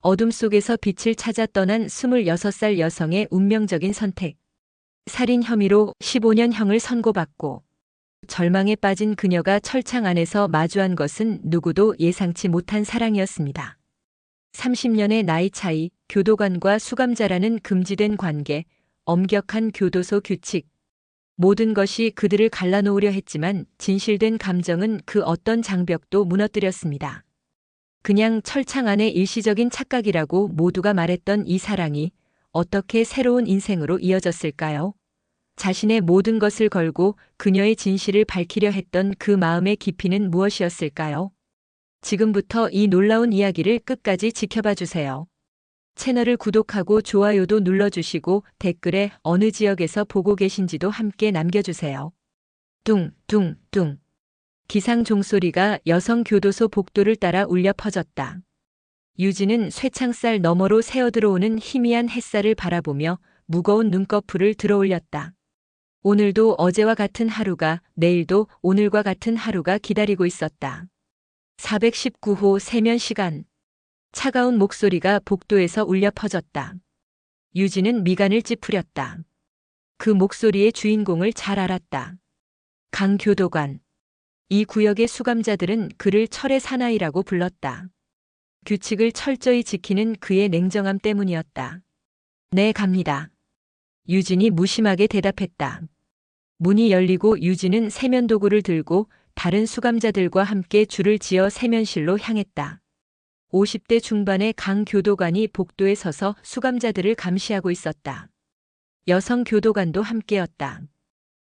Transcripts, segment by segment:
어둠 속에서 빛을 찾아 떠난 26살 여성의 운명적인 선택. 살인 혐의로 15년형을 선고받고 절망에 빠진 그녀가 철창 안에서 마주한 것은 누구도 예상치 못한 사랑이었습니다. 30년의 나이 차이, 교도관과 수감자라는 금지된 관계, 엄격한 교도소 규칙. 모든 것이 그들을 갈라놓으려 했지만 진실된 감정은 그 어떤 장벽도 무너뜨렸습니다. 그냥 철창 안의 일시적인 착각이라고 모두가 말했던 이 사랑이 어떻게 새로운 인생으로 이어졌을까요? 자신의 모든 것을 걸고 그녀의 진실을 밝히려 했던 그 마음의 깊이는 무엇이었을까요? 지금부터 이 놀라운 이야기를 끝까지 지켜봐 주세요. 채널을 구독하고 좋아요도 눌러주시고 댓글에 어느 지역에서 보고 계신지도 함께 남겨주세요. 뚱뚱뚱. 기상 종소리가 여성 교도소 복도를 따라 울려 퍼졌다. 유진은 쇠창살 너머로 새어들어오는 희미한 햇살을 바라보며 무거운 눈꺼풀을 들어올렸다. 오늘도 어제와 같은 하루가, 내일도 오늘과 같은 하루가 기다리고 있었다. 419호 세면 시간. 차가운 목소리가 복도에서 울려 퍼졌다. 유진은 미간을 찌푸렸다. 그 목소리의 주인공을 잘 알았다. 강 교도관. 이 구역의 수감자들은 그를 철의 사나이라고 불렀다. 규칙을 철저히 지키는 그의 냉정함 때문이었다. 네, 갑니다. 유진이 무심하게 대답했다. 문이 열리고 유진은 세면 도구를 들고 다른 수감자들과 함께 줄을 지어 세면실로 향했다. 50대 중반의 강 교도관이 복도에 서서 수감자들을 감시하고 있었다. 여성 교도관도 함께였다.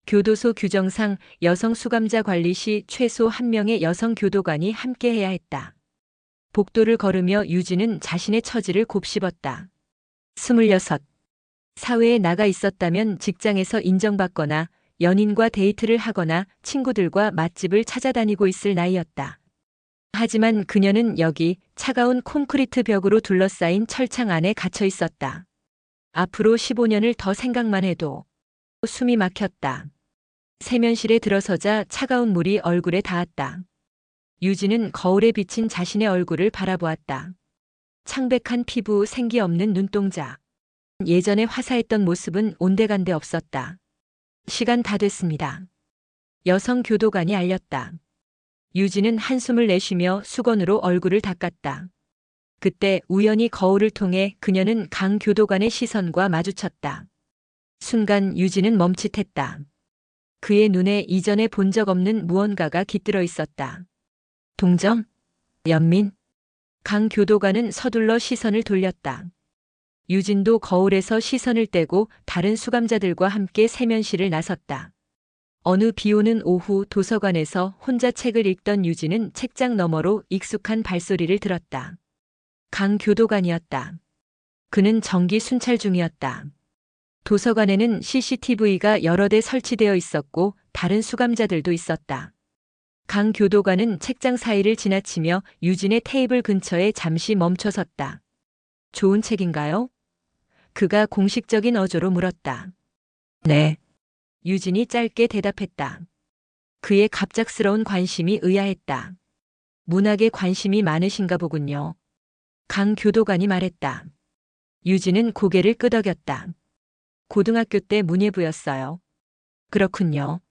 교도소 규정상 여성 수감자 관리 시 최소 1명의 여성 교도관이 함께해야 했다. 복도를 걸으며 유진은 자신의 처지를 곱씹었다. 26. 사회에 나가 있었다면 직장에서 인정받거나 연인과 데이트를 하거나 친구들과 맛집을 찾아다니고 있을 나이였다. 하지만 그녀는 여기 차가운 콘크리트 벽으로 둘러싸인 철창 안에 갇혀 있었다. 앞으로 15년을 더 생각만 해도 숨이 막혔다. 세면실에 들어서자 차가운 물이 얼굴에 닿았다. 유진은 거울에 비친 자신의 얼굴을 바라보았다. 창백한 피부, 생기 없는 눈동자. 예전에 화사했던 모습은 온데간데 없었다. 시간 다 됐습니다. 여성 교도관이 알렸다. 유진은 한숨을 내쉬며 수건으로 얼굴을 닦았다. 그때 우연히 거울을 통해 그녀는 강 교도관의 시선과 마주쳤다. 순간 유진은 멈칫했다. 그의 눈에 이전에 본 적 없는 무언가가 깃들어 있었다. 동정? 연민? 강 교도관은 서둘러 시선을 돌렸다. 유진도 거울에서 시선을 떼고 다른 수감자들과 함께 세면실을 나섰다. 어느 비오는 오후 도서관에서 혼자 책을 읽던 유진은 책장 너머로 익숙한 발소리를 들었다. 강 교도관이었다. 그는 정기 순찰 중이었다. 도서관에는 CCTV가 여러 대 설치되어 있었고 다른 수감자들도 있었다. 강 교도관은 책장 사이를 지나치며 유진의 테이블 근처에 잠시 멈춰섰다. 좋은 책인가요? 그가 공식적인 어조로 물었다. 네. 유진이 짧게 대답했다. 그의 갑작스러운 관심이 의아했다. 문학에 관심이 많으신가 보군요. 강 교도관이 말했다. 유진은 고개를 끄덕였다. 고등학교 때 문예부였어요. 그렇군요.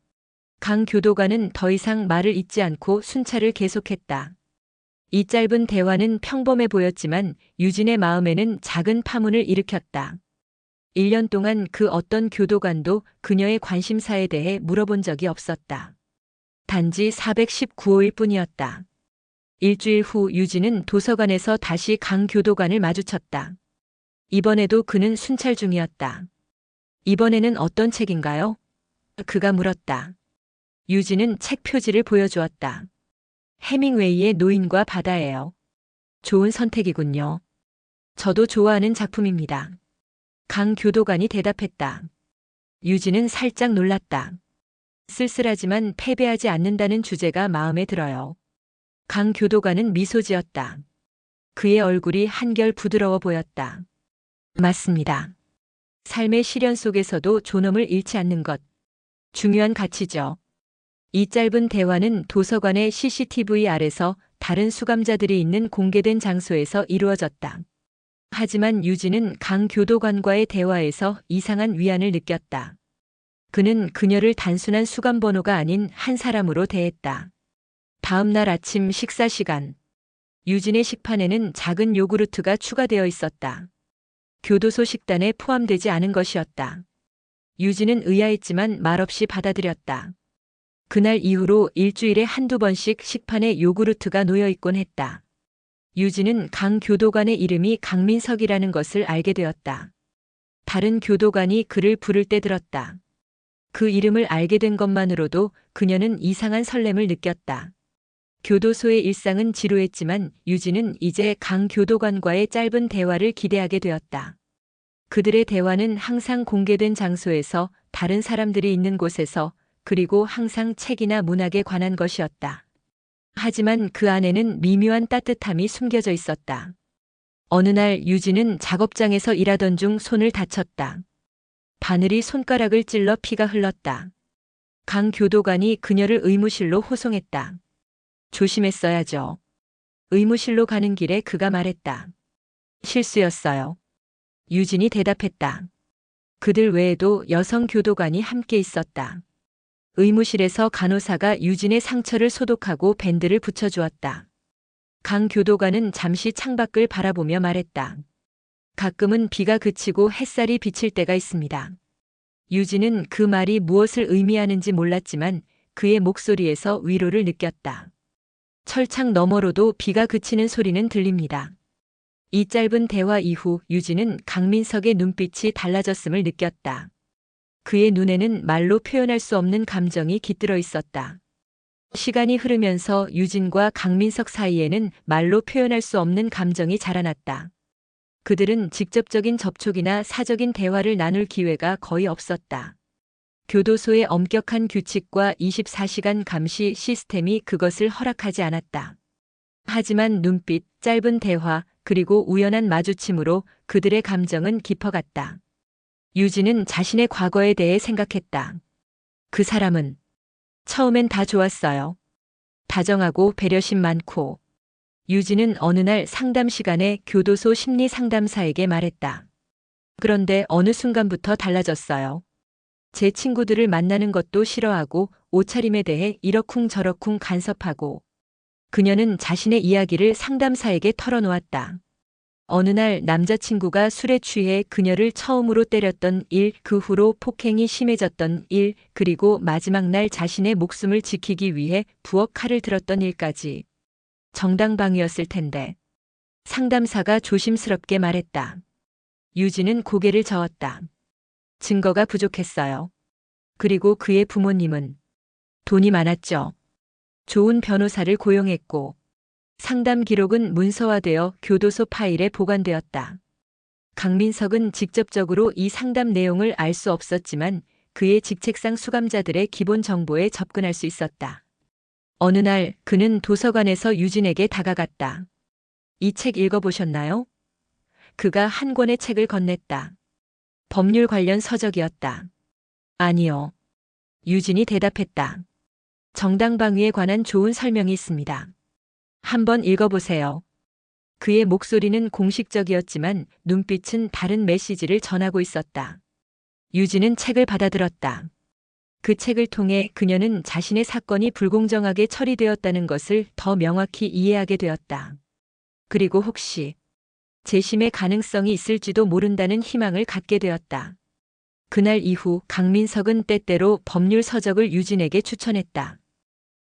강 교도관은 더 이상 말을 잇지 않고 순찰을 계속했다. 이 짧은 대화는 평범해 보였지만 유진의 마음에는 작은 파문을 일으켰다. 1년 동안 그 어떤 교도관도 그녀의 관심사에 대해 물어본 적이 없었다. 단지 419호일 뿐이었다. 일주일 후 유진은 도서관에서 다시 강 교도관을 마주쳤다. 이번에도 그는 순찰 중이었다. 이번에는 어떤 책인가요? 그가 물었다. 유진은 책 표지를 보여주었다. 해밍웨이의 노인과 바다예요. 좋은 선택이군요. 저도 좋아하는 작품입니다. 강 교도관이 대답했다. 유진은 살짝 놀랐다. 쓸쓸하지만 패배하지 않는다는 주제가 마음에 들어요. 강 교도관은 미소 지었다. 그의 얼굴이 한결 부드러워 보였다. 맞습니다. 삶의 시련 속에서도 존엄을 잃지 않는 것. 중요한 가치죠. 이 짧은 대화는 도서관의 CCTV 아래서 다른 수감자들이 있는 공개된 장소에서 이루어졌다. 하지만 유진은 강 교도관과의 대화에서 이상한 위안을 느꼈다. 그는 그녀를 단순한 수감번호가 아닌 한 사람으로 대했다. 다음 날 아침 식사 시간. 유진의 식판에는 작은 요구르트가 추가되어 있었다. 교도소 식단에 포함되지 않은 것이었다. 유진은 의아했지만 말없이 받아들였다. 그날 이후로 일주일에 한두 번씩 식판에 요구르트가 놓여 있곤 했다. 유진은 강 교도관의 이름이 강민석이라는 것을 알게 되었다. 다른 교도관이 그를 부를 때 들었다. 그 이름을 알게 된 것만으로도 그녀는 이상한 설렘을 느꼈다. 교도소의 일상은 지루했지만 유진은 이제 강 교도관과의 짧은 대화를 기대하게 되었다. 그들의 대화는 항상 공개된 장소에서, 다른 사람들이 있는 곳에서, 그리고 항상 책이나 문학에 관한 것이었다. 하지만 그 안에는 미묘한 따뜻함이 숨겨져 있었다. 어느 날 유진은 작업장에서 일하던 중 손을 다쳤다. 바늘이 손가락을 찔러 피가 흘렀다. 강 교도관이 그녀를 의무실로 호송했다. 조심했어야죠. 의무실로 가는 길에 그가 말했다. 실수였어요. 유진이 대답했다. 그들 외에도 여성 교도관이 함께 있었다. 의무실에서 간호사가 유진의 상처를 소독하고 밴드를 붙여주었다. 강 교도관은 잠시 창밖을 바라보며 말했다. 가끔은 비가 그치고 햇살이 비칠 때가 있습니다. 유진은 그 말이 무엇을 의미하는지 몰랐지만 그의 목소리에서 위로를 느꼈다. 철창 너머로도 비가 그치는 소리는 들립니다. 이 짧은 대화 이후 유진은 강민석의 눈빛이 달라졌음을 느꼈다. 그의 눈에는 말로 표현할 수 없는 감정이 깃들어 있었다. 시간이 흐르면서 유진과 강민석 사이에는 말로 표현할 수 없는 감정이 자라났다. 그들은 직접적인 접촉이나 사적인 대화를 나눌 기회가 거의 없었다. 교도소의 엄격한 규칙과 24시간 감시 시스템이 그것을 허락하지 않았다. 하지만 눈빛, 짧은 대화, 그리고 우연한 마주침으로 그들의 감정은 깊어갔다. 유진은 자신의 과거에 대해 생각했다. 그 사람은 처음엔 다 좋았어요. 다정하고 배려심 많고. 유진은 어느 날 상담 시간에 교도소 심리 상담사에게 말했다. 그런데 어느 순간부터 달라졌어요. 제 친구들을 만나는 것도 싫어하고 옷차림에 대해 이러쿵저러쿵 간섭하고. 그녀는 자신의 이야기를 상담사에게 털어놓았다. 어느 날 남자친구가 술에 취해 그녀를 처음으로 때렸던 일, 그 후로 폭행이 심해졌던 일, 그리고 마지막 날 자신의 목숨을 지키기 위해 부엌 칼을 들었던 일까지. 정당방위였을 텐데. 상담사가 조심스럽게 말했다. 유진은 고개를 저었다. 증거가 부족했어요. 그리고 그의 부모님은 돈이 많았죠. 좋은 변호사를 고용했고 상담 기록은 문서화되어 교도소 파일에 보관되었다. 강민석은 직접적으로 이 상담 내용을 알 수 없었지만 그의 직책상 수감자들의 기본 정보에 접근할 수 있었다. 어느 날 그는 도서관에서 유진에게 다가갔다. 이 책 읽어보셨나요? 그가 한 권의 책을 건넸다. 법률 관련 서적이었다. 아니요. 유진이 대답했다. 정당방위에 관한 좋은 설명이 있습니다. 한번 읽어보세요. 그의 목소리는 공식적이었지만 눈빛은 다른 메시지를 전하고 있었다. 유진은 책을 받아들었다. 그 책을 통해 그녀는 자신의 사건이 불공정하게 처리되었다는 것을 더 명확히 이해하게 되었다. 그리고 혹시 재심의 가능성이 있을지도 모른다는 희망을 갖게 되었다. 그날 이후 강민석은 때때로 법률 서적을 유진에게 추천했다.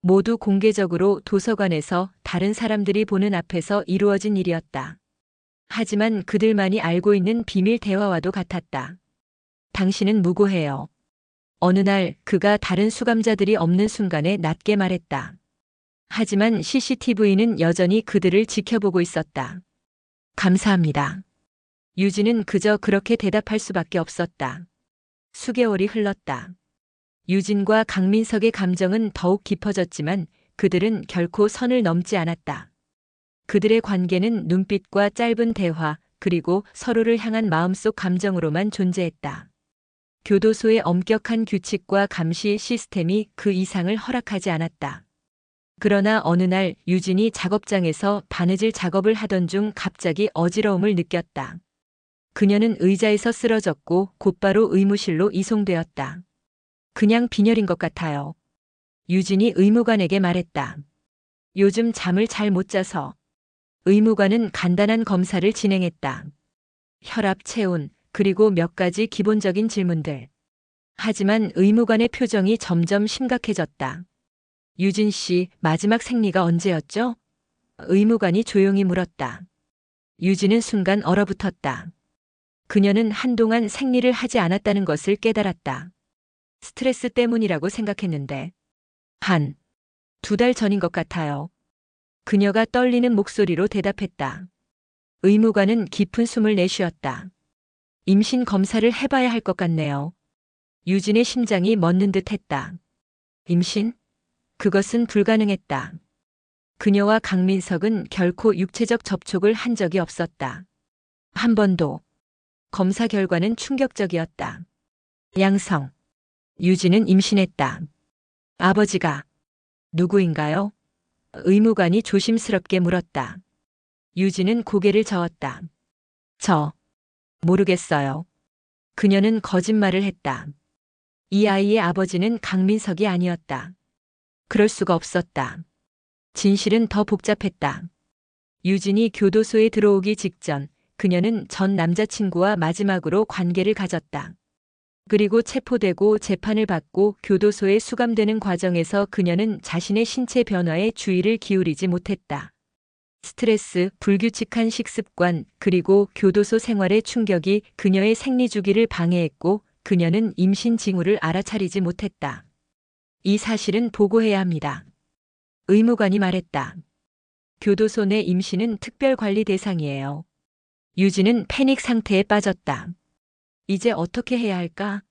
모두 공개적으로 도서관에서 다른 사람들이 보는 앞에서 이루어진 일이었다. 하지만 그들만이 알고 있는 비밀 대화와도 같았다. 당신은 무고해요. 어느 날 그가 다른 수감자들이 없는 순간에 낮게 말했다. 하지만 CCTV는 여전히 그들을 지켜보고 있었다. 감사합니다. 유진은 그저 그렇게 대답할 수밖에 없었다. 수개월이 흘렀다. 유진과 강민석의 감정은 더욱 깊어졌지만 그들은 결코 선을 넘지 않았다. 그들의 관계는 눈빛과 짧은 대화, 그리고 서로를 향한 마음속 감정으로만 존재했다. 교도소의 엄격한 규칙과 감시 시스템이 그 이상을 허락하지 않았다. 그러나 어느 날 유진이 작업장에서 바느질 작업을 하던 중 갑자기 어지러움을 느꼈다. 그녀는 의자에서 쓰러졌고 곧바로 의무실로 이송되었다. 그냥 빈혈인 것 같아요. 유진이 의무관에게 말했다. 요즘 잠을 잘 못 자서. 의무관은 간단한 검사를 진행했다. 혈압, 체온, 그리고 몇 가지 기본적인 질문들. 하지만 의무관의 표정이 점점 심각해졌다. 유진 씨, 마지막 생리가 언제였죠? 의무관이 조용히 물었다. 유진은 순간 얼어붙었다. 그녀는 한동안 생리를 하지 않았다는 것을 깨달았다. 스트레스 때문이라고 생각했는데. 한, 2달 전인 것 같아요. 그녀가 떨리는 목소리로 대답했다. 의무관은 깊은 숨을 내쉬었다. 임신 검사를 해봐야 할 것 같네요. 유진의 심장이 멎는 듯 했다. 임신? 그것은 불가능했다. 그녀와 강민석은 결코 육체적 접촉을 한 적이 없었다. 한 번도. 검사 결과는 충격적이었다. 양성. 유진은 임신했다. 아버지가 누구인가요? 의무관이 조심스럽게 물었다. 유진은 고개를 저었다. 모르겠어요. 그녀는 거짓말을 했다. 이 아이의 아버지는 강민석이 아니었다. 그럴 수가 없었다. 진실은 더 복잡했다. 유진이 교도소에 들어오기 직전 그녀는 전 남자친구와 마지막으로 관계를 가졌다. 그리고 체포되고 재판을 받고 교도소에 수감되는 과정에서 그녀는 자신의 신체 변화에 주의를 기울이지 못했다. 스트레스, 불규칙한 식습관, 그리고 교도소 생활의 충격이 그녀의 생리 주기를 방해했고 그녀는 임신 징후를 알아차리지 못했다. 이 사실은 보고해야 합니다. 의무관이 말했다. 교도소 내 임신은 특별관리 대상이에요. 유진은 패닉 상태에 빠졌다. 이제 어떻게 해야 할까?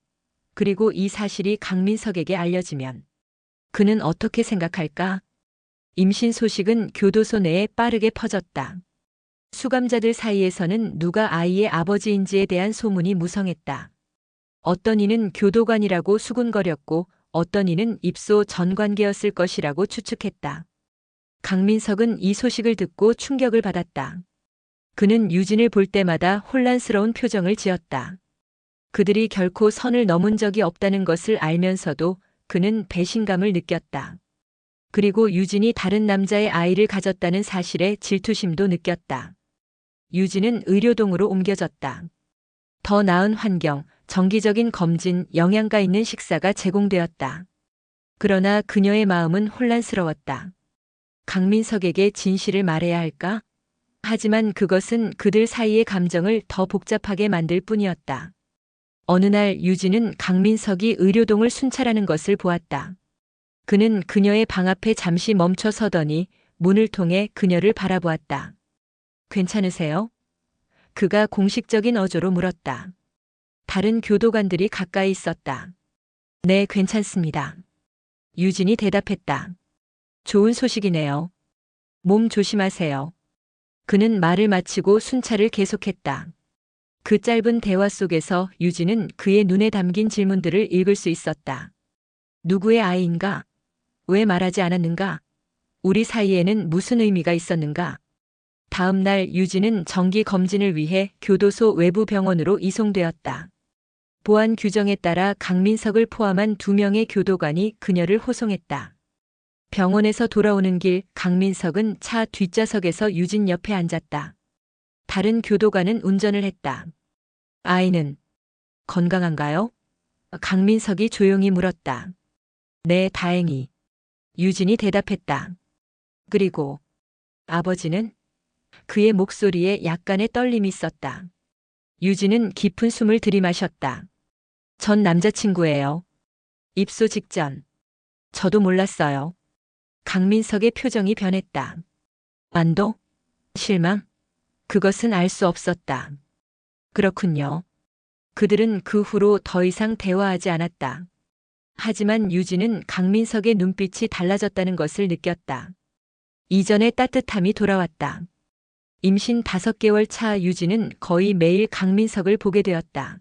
그리고 이 사실이 강민석에게 알려지면 그는 어떻게 생각할까? 임신 소식은 교도소 내에 빠르게 퍼졌다. 수감자들 사이에서는 누가 아이의 아버지인지에 대한 소문이 무성했다. 어떤 이는 교도관이라고 수군거렸고 어떤 이는 입소 전 관계였을 것이라고 추측했다. 강민석은 이 소식을 듣고 충격을 받았다. 그는 유진을 볼 때마다 혼란스러운 표정을 지었다. 그들이 결코 선을 넘은 적이 없다는 것을 알면서도 그는 배신감을 느꼈다. 그리고 유진이 다른 남자의 아이를 가졌다는 사실에 질투심도 느꼈다. 유진은 의료동으로 옮겨졌다. 더 나은 환경, 정기적인 검진, 영양가 있는 식사가 제공되었다. 그러나 그녀의 마음은 혼란스러웠다. 강민석에게 진실을 말해야 할까? 하지만 그것은 그들 사이의 감정을 더 복잡하게 만들 뿐이었다. 어느 날 유진은 강민석이 의료동을 순찰하는 것을 보았다. 그는 그녀의 방 앞에 잠시 멈춰 서더니 문을 통해 그녀를 바라보았다. 괜찮으세요? 그가 공식적인 어조로 물었다. 다른 교도관들이 가까이 있었다. 네, 괜찮습니다. 유진이 대답했다. 좋은 소식이네요. 몸 조심하세요. 그는 말을 마치고 순찰을 계속했다. 그 짧은 대화 속에서 유진은 그의 눈에 담긴 질문들을 읽을 수 있었다. 누구의 아이인가? 왜 말하지 않았는가? 우리 사이에는 무슨 의미가 있었는가? 다음 날 유진은 정기 검진을 위해 교도소 외부 병원으로 이송되었다. 보안 규정에 따라 강민석을 포함한 2명의 교도관이 그녀를 호송했다. 병원에서 돌아오는 길 강민석은 차 뒷좌석에서 유진 옆에 앉았다. 다른 교도관은 운전을 했다. 아이는 건강한가요? 강민석이 조용히 물었다. 네, 다행히. 유진이 대답했다. 그리고 아버지는? 그의 목소리에 약간의 떨림이 있었다. 유진은 깊은 숨을 들이마셨다. 전 남자친구예요. 입소 직전. 저도 몰랐어요. 강민석의 표정이 변했다. 안도? 실망? 그것은 알 수 없었다. 그렇군요. 그들은 그 후로 더 이상 대화하지 않았다. 하지만 유진은 강민석의 눈빛이 달라졌다는 것을 느꼈다. 이전의 따뜻함이 돌아왔다. 임신 5개월 차 유진은 거의 매일 강민석을 보게 되었다.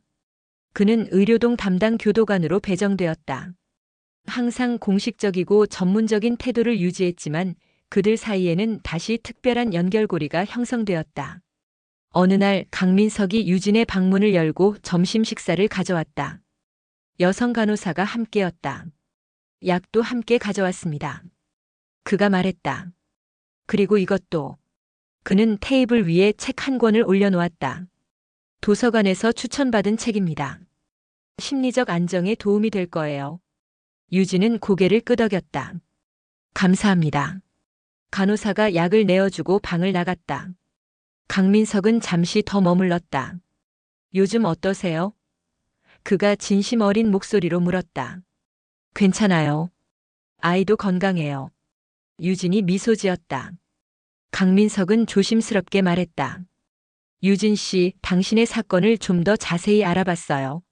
그는 의료동 담당 교도관으로 배정되었다. 항상 공식적이고 전문적인 태도를 유지했지만 그들 사이에는 다시 특별한 연결고리가 형성되었다. 어느 날 강민석이 유진의 방문을 열고 점심 식사를 가져왔다. 여성 간호사가 함께였다. 약도 함께 가져왔습니다. 그가 말했다. 그리고 이것도. 그는 테이블 위에 책 한 권을 올려놓았다. 도서관에서 추천받은 책입니다. 심리적 안정에 도움이 될 거예요. 유진은 고개를 끄덕였다. 감사합니다. 간호사가 약을 내어주고 방을 나갔다. 강민석은 잠시 더 머물렀다. 요즘 어떠세요? 그가 진심 어린 목소리로 물었다. 괜찮아요. 아이도 건강해요. 유진이 미소 지었다. 강민석은 조심스럽게 말했다. 유진 씨, 당신의 사건을 좀 더 자세히 알아봤어요.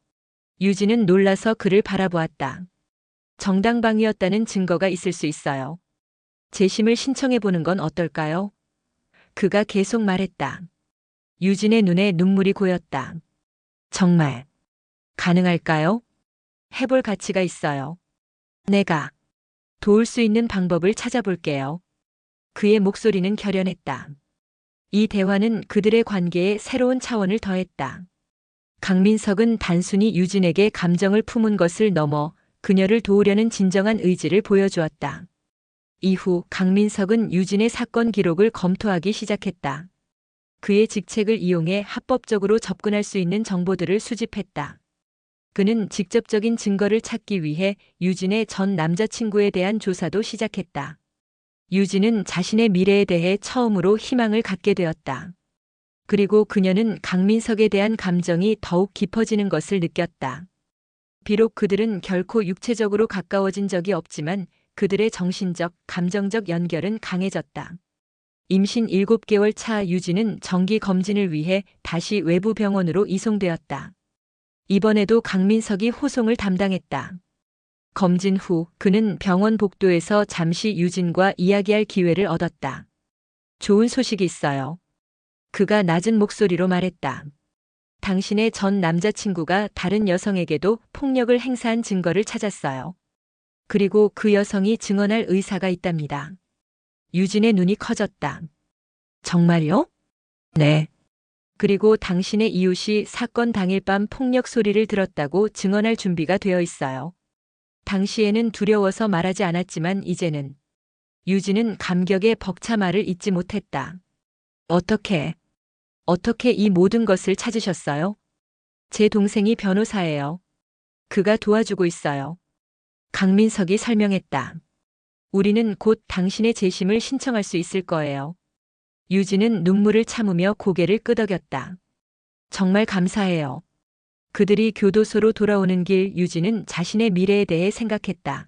유진은 놀라서 그를 바라보았다. 정당방위였다는 증거가 있을 수 있어요. 재심을 신청해보는 건 어떨까요? 그가 계속 말했다. 유진의 눈에 눈물이 고였다. 정말 가능할까요? 해볼 가치가 있어요. 내가 도울 수 있는 방법을 찾아볼게요. 그의 목소리는 결연했다. 이 대화는 그들의 관계에 새로운 차원을 더했다. 강민석은 단순히 유진에게 감정을 품은 것을 넘어 그녀를 도우려는 진정한 의지를 보여주었다. 이후 강민석은 유진의 사건 기록을 검토하기 시작했다. 그의 직책을 이용해 합법적으로 접근할 수 있는 정보들을 수집했다. 그는 직접적인 증거를 찾기 위해 유진의 전 남자친구에 대한 조사도 시작했다. 유진은 자신의 미래에 대해 처음으로 희망을 갖게 되었다. 그리고 그녀는 강민석에 대한 감정이 더욱 깊어지는 것을 느꼈다. 비록 그들은 결코 육체적으로 가까워진 적이 없지만 그들의 정신적, 감정적 연결은 강해졌다. 임신 7개월 차 유진은 정기 검진을 위해 다시 외부 병원으로 이송되었다. 이번에도 강민석이 호송을 담당했다. 검진 후 그는 병원 복도에서 잠시 유진과 이야기할 기회를 얻었다. 좋은 소식이 있어요. 그가 낮은 목소리로 말했다. 당신의 전 남자친구가 다른 여성에게도 폭력을 행사한 증거를 찾았어요. 그리고 그 여성이 증언할 의사가 있답니다. 유진의 눈이 커졌다. 정말요? 네. 그리고 당신의 이웃이 사건 당일 밤 폭력 소리를 들었다고 증언할 준비가 되어 있어요. 당시에는 두려워서 말하지 않았지만 이제는. 유진은 감격에 벅차 말을 잇지 못했다. 어떻게 이 모든 것을 찾으셨어요? 제 동생이 변호사예요. 그가 도와주고 있어요. 강민석이 설명했다. 우리는 곧 당신의 재심을 신청할 수 있을 거예요. 유진은 눈물을 참으며 고개를 끄덕였다. 정말 감사해요. 그들이 교도소로 돌아오는 길 유진은 자신의 미래에 대해 생각했다.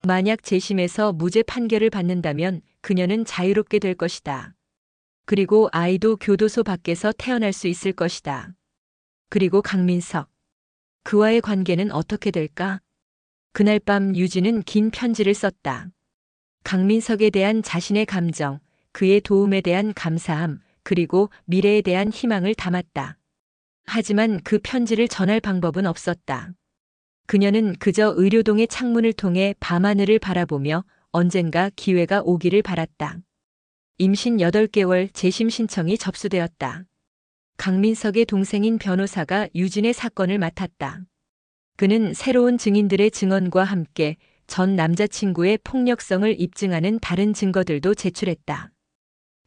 만약 재심에서 무죄 판결을 받는다면 그녀는 자유롭게 될 것이다. 그리고 아이도 교도소 밖에서 태어날 수 있을 것이다. 그리고 강민석. 그와의 관계는 어떻게 될까? 그날 밤 유진은 긴 편지를 썼다. 강민석에 대한 자신의 감정, 그의 도움에 대한 감사함, 그리고 미래에 대한 희망을 담았다. 하지만 그 편지를 전할 방법은 없었다. 그녀는 그저 의료동의 창문을 통해 밤하늘을 바라보며 언젠가 기회가 오기를 바랐다. 임신 8개월 재심 신청이 접수되었다. 강민석의 동생인 변호사가 유진의 사건을 맡았다. 그는 새로운 증인들의 증언과 함께 전 남자친구의 폭력성을 입증하는 다른 증거들도 제출했다.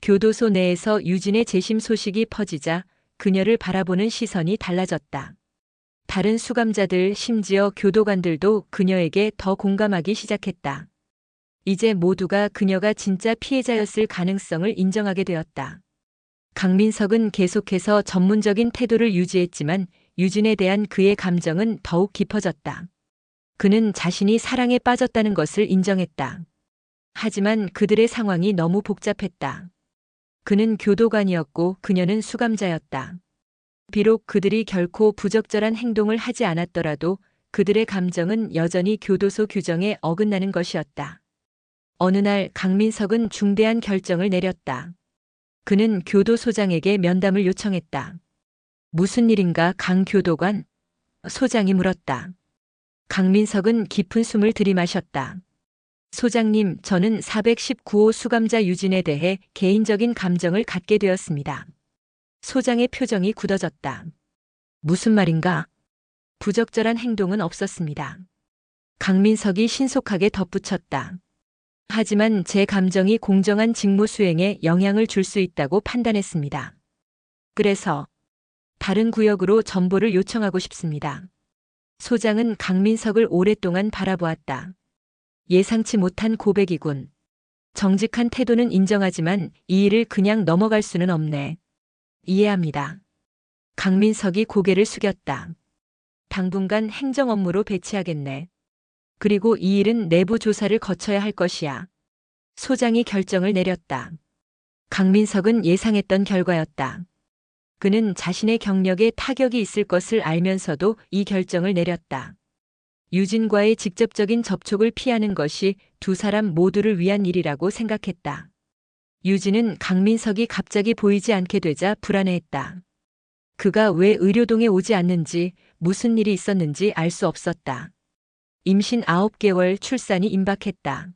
교도소 내에서 유진의 재심 소식이 퍼지자 그녀를 바라보는 시선이 달라졌다. 다른 수감자들, 심지어 교도관들도 그녀에게 더 공감하기 시작했다. 이제 모두가 그녀가 진짜 피해자였을 가능성을 인정하게 되었다. 강민석은 계속해서 전문적인 태도를 유지했지만 유진에 대한 그의 감정은 더욱 깊어졌다. 그는 자신이 사랑에 빠졌다는 것을 인정했다. 하지만 그들의 상황이 너무 복잡했다. 그는 교도관이었고 그녀는 수감자였다. 비록 그들이 결코 부적절한 행동을 하지 않았더라도 그들의 감정은 여전히 교도소 규정에 어긋나는 것이었다. 어느 날 강민석은 중대한 결정을 내렸다. 그는 교도소장에게 면담을 요청했다. 무슨 일인가 강 교도관? 소장이 물었다. 강민석은 깊은 숨을 들이마셨다. 소장님, 저는 419호 수감자 유진에 대해 개인적인 감정을 갖게 되었습니다. 소장의 표정이 굳어졌다. 무슨 말인가? 부적절한 행동은 없었습니다. 강민석이 신속하게 덧붙였다. 하지만 제 감정이 공정한 직무 수행에 영향을 줄 수 있다고 판단했습니다. 그래서 다른 구역으로 전보를 요청하고 싶습니다. 소장은 강민석을 오랫동안 바라보았다. 예상치 못한 고백이군. 정직한 태도는 인정하지만 이 일을 그냥 넘어갈 수는 없네. 이해합니다. 강민석이 고개를 숙였다. 당분간 행정 업무로 배치하겠네. 그리고 이 일은 내부 조사를 거쳐야 할 것이야. 소장이 결정을 내렸다. 강민석은 예상했던 결과였다. 그는 자신의 경력에 타격이 있을 것을 알면서도 이 결정을 내렸다. 유진과의 직접적인 접촉을 피하는 것이 두 사람 모두를 위한 일이라고 생각했다. 유진은 강민석이 갑자기 보이지 않게 되자 불안해했다. 그가 왜 의료동에 오지 않는지, 무슨 일이 있었는지 알 수 없었다. 임신 9개월 출산이 임박했다.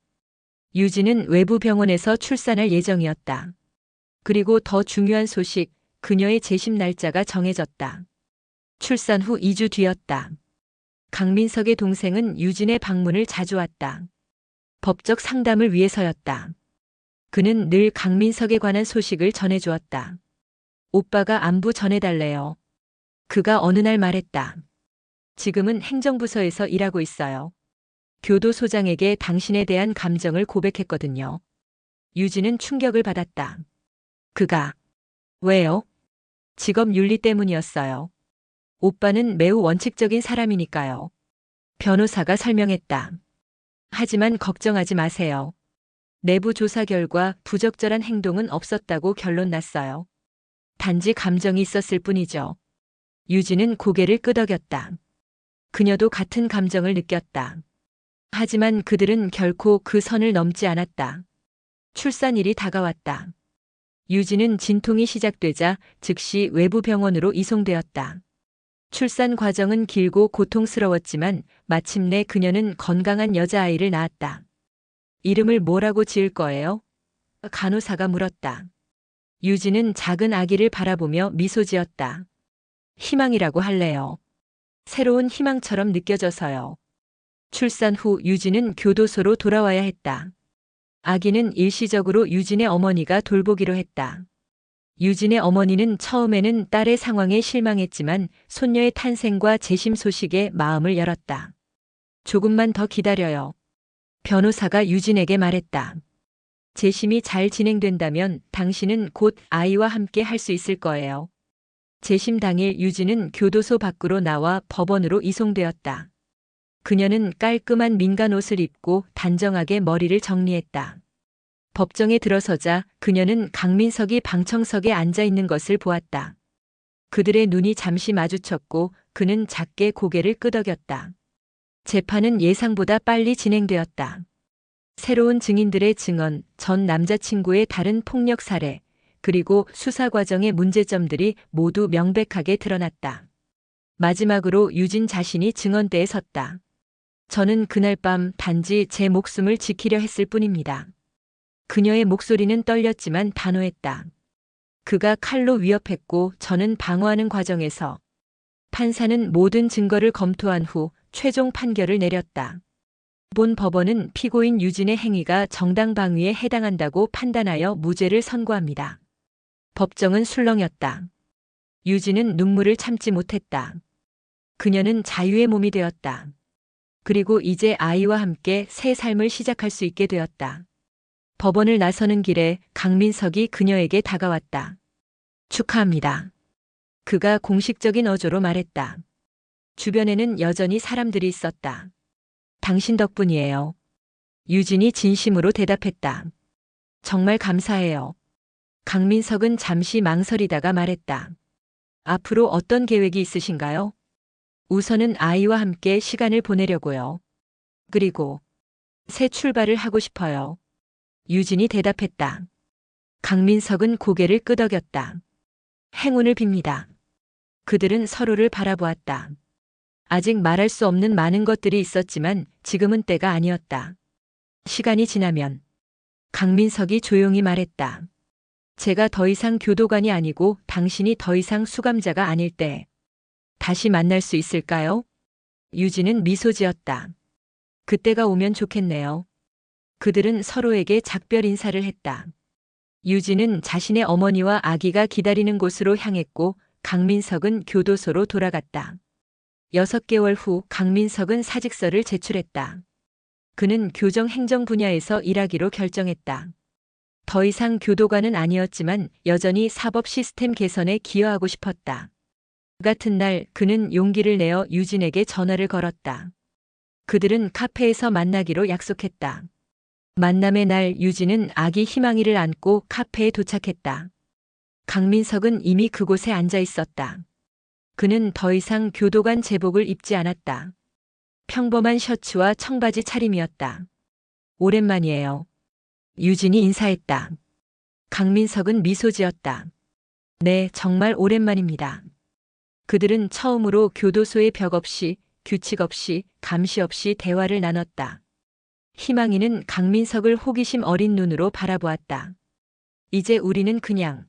유진은 외부 병원에서 출산할 예정이었다. 그리고 더 중요한 소식, 그녀의 재심 날짜가 정해졌다. 출산 후 2주 뒤였다. 강민석의 동생은 유진의 방문을 자주 왔다. 법적 상담을 위해서였다. 그는 늘 강민석에 관한 소식을 전해주었다. 오빠가 안부 전해달래요. 그가 어느 날 말했다. 지금은 행정부서에서 일하고 있어요. 교도소장에게 당신에 대한 감정을 고백했거든요. 유진은 충격을 받았다. 그가 왜요? 직업 윤리 때문이었어요. 오빠는 매우 원칙적인 사람이니까요. 변호사가 설명했다. 하지만 걱정하지 마세요. 내부 조사 결과 부적절한 행동은 없었다고 결론 났어요. 단지 감정이 있었을 뿐이죠. 유진은 고개를 끄덕였다. 그녀도 같은 감정을 느꼈다. 하지만 그들은 결코 그 선을 넘지 않았다. 출산일이 다가왔다. 유진은 진통이 시작되자 즉시 외부 병원으로 이송되었다. 출산 과정은 길고 고통스러웠지만 마침내 그녀는 건강한 여자아이를 낳았다. 이름을 뭐라고 지을 거예요? 간호사가 물었다. 유진은 작은 아기를 바라보며 미소 지었다. 희망이라고 할래요. 새로운 희망처럼 느껴져서요. 출산 후 유진은 교도소로 돌아와야 했다. 아기는 일시적으로 유진의 어머니가 돌보기로 했다. 유진의 어머니는 처음에는 딸의 상황에 실망했지만 손녀의 탄생과 재심 소식에 마음을 열었다. 조금만 더 기다려요. 변호사가 유진에게 말했다. 재심이 잘 진행된다면 당신은 곧 아이와 함께 할 수 있을 거예요. 재심 당일 유진은 교도소 밖으로 나와 법원으로 이송되었다. 그녀는 깔끔한 민간 옷을 입고 단정하게 머리를 정리했다. 법정에 들어서자 그녀는 강민석이 방청석에 앉아 있는 것을 보았다. 그들의 눈이 잠시 마주쳤고 그는 작게 고개를 끄덕였다. 재판은 예상보다 빨리 진행되었다. 새로운 증인들의 증언, 전 남자친구의 다른 폭력 사례, 그리고 수사 과정의 문제점들이 모두 명백하게 드러났다. 마지막으로 유진 자신이 증언대에 섰다. 저는 그날 밤 단지 제 목숨을 지키려 했을 뿐입니다. 그녀의 목소리는 떨렸지만 단호했다. 그가 칼로 위협했고 저는 방어하는 과정에서 판사는 모든 증거를 검토한 후 최종 판결을 내렸다. 본 법원은 피고인 유진의 행위가 정당방위에 해당한다고 판단하여 무죄를 선고합니다. 법정은 술렁였다. 유진은 눈물을 참지 못했다. 그녀는 자유의 몸이 되었다. 그리고 이제 아이와 함께 새 삶을 시작할 수 있게 되었다. 법원을 나서는 길에 강민석이 그녀에게 다가왔다. 축하합니다. 그가 공식적인 어조로 말했다. 주변에는 여전히 사람들이 있었다. 당신 덕분이에요. 유진이 진심으로 대답했다. 정말 감사해요. 강민석은 잠시 망설이다가 말했다. 앞으로 어떤 계획이 있으신가요? 우선은 아이와 함께 시간을 보내려고요. 그리고 새 출발을 하고 싶어요. 유진이 대답했다. 강민석은 고개를 끄덕였다. 행운을 빕니다. 그들은 서로를 바라보았다. 아직 말할 수 없는 많은 것들이 있었지만 지금은 때가 아니었다. 시간이 지나면 강민석이 조용히 말했다. 제가 더 이상 교도관이 아니고 당신이 더 이상 수감자가 아닐 때 다시 만날 수 있을까요? 유진은 미소 지었다. 그때가 오면 좋겠네요. 그들은 서로에게 작별 인사를 했다. 유진은 자신의 어머니와 아기가 기다리는 곳으로 향했고 강민석은 교도소로 돌아갔다. 6개월 후 강민석은 사직서를 제출했다. 그는 교정 행정 분야에서 일하기로 결정했다. 더 이상 교도관은 아니었지만 여전히 사법 시스템 개선에 기여하고 싶었다. 같은 날 그는 용기를 내어 유진에게 전화를 걸었다. 그들은 카페에서 만나기로 약속했다. 만남의 날 유진은 아기 희망이를 안고 카페에 도착했다. 강민석은 이미 그곳에 앉아 있었다. 그는 더 이상 교도관 제복을 입지 않았다. 평범한 셔츠와 청바지 차림이었다. 오랜만이에요. 유진이 인사했다. 강민석은 미소 지었다. 네, 정말 오랜만입니다. 그들은 처음으로 교도소의 벽 없이, 규칙 없이, 감시 없이 대화를 나눴다. 희망이는 강민석을 호기심 어린 눈으로 바라보았다. 이제 우리는 그냥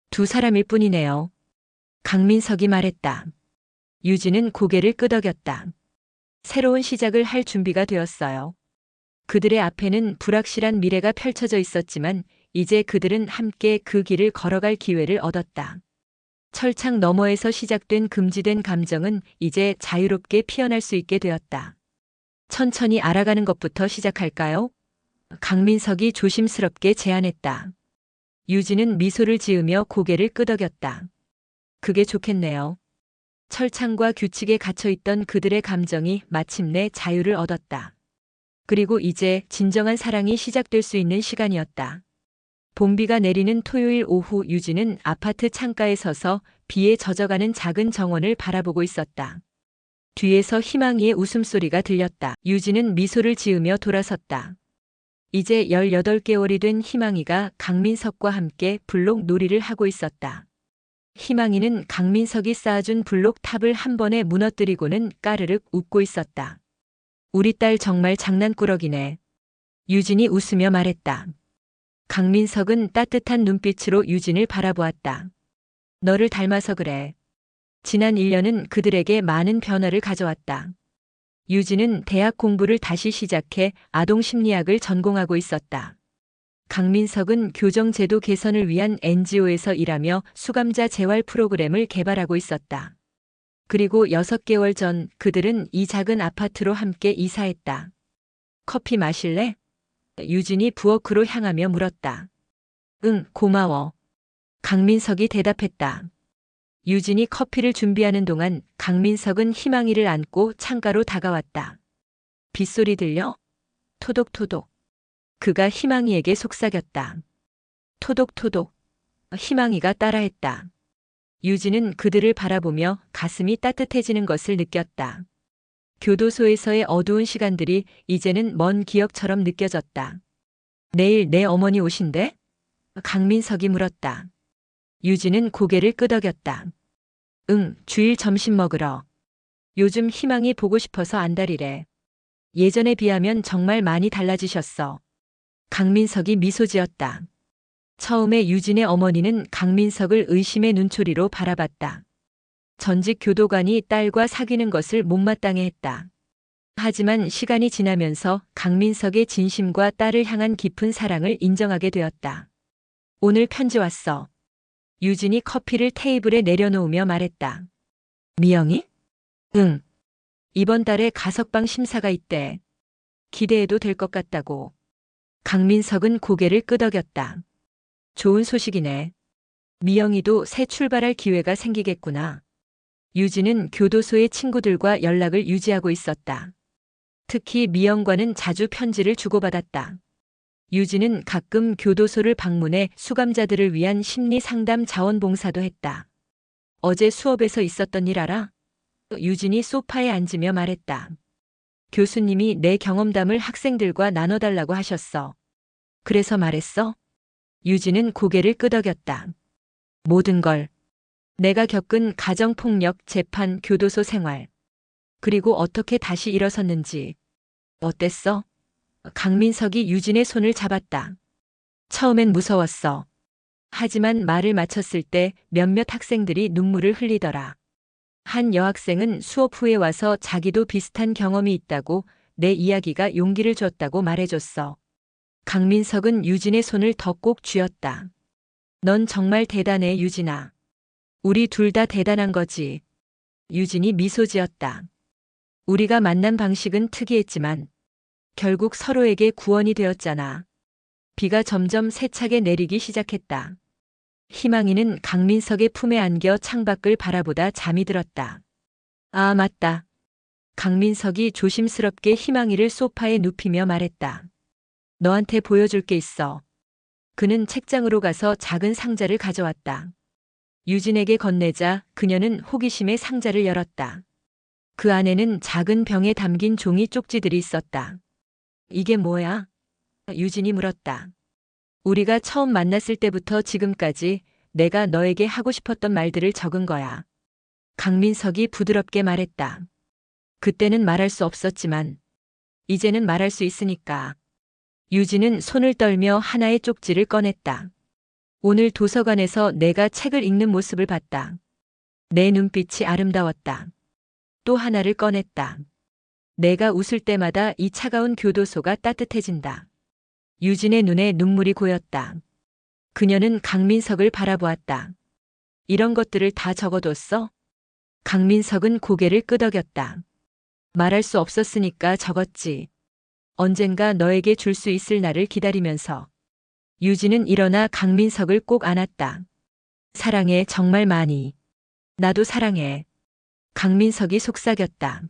두 사람일 뿐이네요. 강민석이 말했다. 유진은 고개를 끄덕였다. 새로운 시작을 할 준비가 되었어요. 그들의 앞에는 불확실한 미래가 펼쳐져 있었지만 이제 그들은 함께 그 길을 걸어갈 기회를 얻었다. 철창 너머에서 시작된 금지된 감정은 이제 자유롭게 피어날 수 있게 되었다. 천천히 알아가는 것부터 시작할까요? 강민석이 조심스럽게 제안했다. 유진은 미소를 지으며 고개를 끄덕였다. 그게 좋겠네요. 철창과 규칙에 갇혀있던 그들의 감정이 마침내 자유를 얻었다. 그리고 이제 진정한 사랑이 시작될 수 있는 시간이었다. 봄비가 내리는 토요일 오후 유진은 아파트 창가에 서서 비에 젖어가는 작은 정원을 바라보고 있었다. 뒤에서 희망이의 웃음소리가 들렸다. 유진은 미소를 지으며 돌아섰다. 이제 18개월이 된 희망이가 강민석과 함께 블록 놀이를 하고 있었다. 희망이는 강민석이 쌓아준 블록 탑을 한 번에 무너뜨리고는 까르륵 웃고 있었다. 우리 딸 정말 장난꾸러기네. 유진이 웃으며 말했다. 강민석은 따뜻한 눈빛으로 유진을 바라보았다. 너를 닮아서 그래. 지난 1년은 그들에게 많은 변화를 가져왔다. 유진은 대학 공부를 다시 시작해 아동심리학을 전공하고 있었다. 강민석은 교정제도 개선을 위한 NGO에서 일하며 수감자 재활 프로그램을 개발하고 있었다. 그리고 6개월 전 그들은 이 작은 아파트로 함께 이사했다. 커피 마실래? 유진이 부엌으로 향하며 물었다. 응, 고마워. 강민석이 대답했다. 유진이 커피를 준비하는 동안 강민석은 희망이를 안고 창가로 다가왔다. 빗소리 들려? 토독토독. 그가 희망이에게 속삭였다. 토독토독. 희망이가 따라했다. 유진은 그들을 바라보며 가슴이 따뜻해지는 것을 느꼈다. 교도소에서의 어두운 시간들이 이제는 먼 기억처럼 느껴졌다. 내일 내 어머니 오신대? 강민석이 물었다. 유진은 고개를 끄덕였다. 응, 주일 점심 먹으러. 요즘 희망이 보고 싶어서 안달이래. 예전에 비하면 정말 많이 달라지셨어. 강민석이 미소 지었다. 처음에 유진의 어머니는 강민석을 의심의 눈초리로 바라봤다. 전직 교도관이 딸과 사귀는 것을 못마땅해 했다. 하지만 시간이 지나면서 강민석의 진심과 딸을 향한 깊은 사랑을 인정하게 되었다. 오늘 편지 왔어. 유진이 커피를 테이블에 내려놓으며 말했다. 미영이? 응. 이번 달에 가석방 심사가 있대. 기대해도 될 것 같다고. 강민석은 고개를 끄덕였다. 좋은 소식이네. 미영이도 새 출발할 기회가 생기겠구나. 유진은 교도소의 친구들과 연락을 유지하고 있었다. 특히 미영과는 자주 편지를 주고받았다. 유진은 가끔 교도소를 방문해 수감자들을 위한 심리 상담 자원봉사도 했다. 어제 수업에서 있었던 일 알아? 유진이 소파에 앉으며 말했다. 교수님이 내 경험담을 학생들과 나눠달라고 하셨어. 그래서 말했어? 유진은 고개를 끄덕였다. 모든 걸. 내가 겪은 가정폭력, 재판, 교도소 생활. 그리고 어떻게 다시 일어섰는지. 어땠어? 강민석이 유진의 손을 잡았다. 처음엔 무서웠어. 하지만 말을 마쳤을 때 몇몇 학생들이 눈물을 흘리더라. 한 여학생은 수업 후에 와서 자기도 비슷한 경험이 있다고 내 이야기가 용기를 줬다고 말해줬어. 강민석은 유진의 손을 더 꼭 쥐었다. 넌 정말 대단해, 유진아. 우리 둘 다 대단한 거지. 유진이 미소 지었다. 우리가 만난 방식은 특이했지만 결국 서로에게 구원이 되었잖아. 비가 점점 세차게 내리기 시작했다. 희망이는 강민석의 품에 안겨 창밖을 바라보다 잠이 들었다. 아, 맞다. 강민석이 조심스럽게 희망이를 소파에 눕히며 말했다. 너한테 보여줄 게 있어. 그는 책장으로 가서 작은 상자를 가져왔다. 유진에게 건네자 그녀는 호기심에 상자를 열었다. 그 안에는 작은 병에 담긴 종이 쪽지들이 있었다. 이게 뭐야? 유진이 물었다. 우리가 처음 만났을 때부터 지금까지 내가 너에게 하고 싶었던 말들을 적은 거야. 강민석이 부드럽게 말했다. 그때는 말할 수 없었지만 이제는 말할 수 있으니까. 유진은 손을 떨며 하나의 쪽지를 꺼냈다. 오늘 도서관에서 내가 책을 읽는 모습을 봤다. 내 눈빛이 아름다웠다. 또 하나를 꺼냈다. 내가 웃을 때마다 이 차가운 교도소가 따뜻해진다. 유진의 눈에 눈물이 고였다. 그녀는 강민석을 바라보았다. 이런 것들을 다 적어뒀어? 강민석은 고개를 끄덕였다. 말할 수 없었으니까 적었지. 언젠가 너에게 줄 수 있을 날을 기다리면서. 유진은 일어나 강민석을 꼭 안았다. 사랑해, 정말 많이. 나도 사랑해. 강민석이 속삭였다.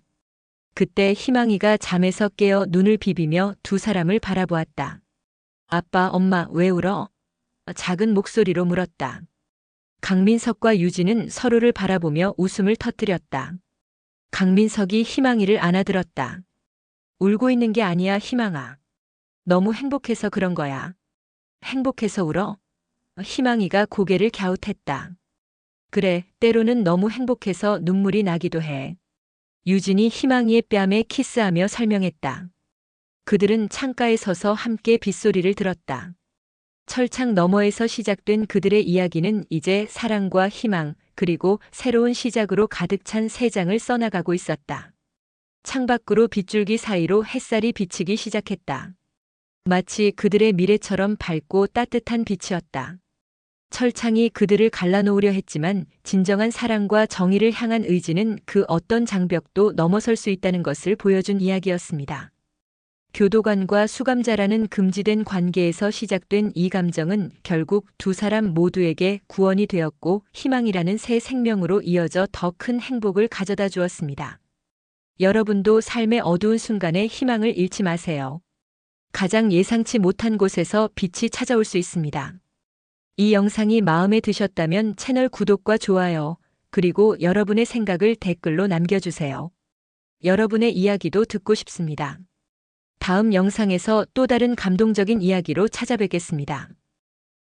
그때 희망이가 잠에서 깨어 눈을 비비며 두 사람을 바라보았다. 아빠, 엄마, 왜 울어? 작은 목소리로 물었다. 강민석과 유진은 서로를 바라보며 웃음을 터뜨렸다. 강민석이 희망이를 안아들었다. 울고 있는 게 아니야, 희망아. 너무 행복해서 그런 거야. 행복해서 울어? 희망이가 고개를 갸웃했다. 그래, 때로는 너무 행복해서 눈물이 나기도 해. 유진이 희망이의 뺨에 키스하며 설명했다. 그들은 창가에 서서 함께 빗소리를 들었다. 철창 너머에서 시작된 그들의 이야기는 이제 사랑과 희망, 그리고 새로운 시작으로 가득 찬 세 장을 써나가고 있었다. 창밖으로 빗줄기 사이로 햇살이 비치기 시작했다. 마치 그들의 미래처럼 밝고 따뜻한 빛이었다. 철창이 그들을 갈라놓으려 했지만 진정한 사랑과 정의를 향한 의지는 그 어떤 장벽도 넘어설 수 있다는 것을 보여준 이야기였습니다. 교도관과 수감자라는 금지된 관계에서 시작된 이 감정은 결국 두 사람 모두에게 구원이 되었고 희망이라는 새 생명으로 이어져 더 큰 행복을 가져다 주었습니다. 여러분도 삶의 어두운 순간에 희망을 잃지 마세요. 가장 예상치 못한 곳에서 빛이 찾아올 수 있습니다. 이 영상이 마음에 드셨다면 채널 구독과 좋아요, 그리고 여러분의 생각을 댓글로 남겨주세요. 여러분의 이야기도 듣고 싶습니다. 다음 영상에서 또 다른 감동적인 이야기로 찾아뵙겠습니다.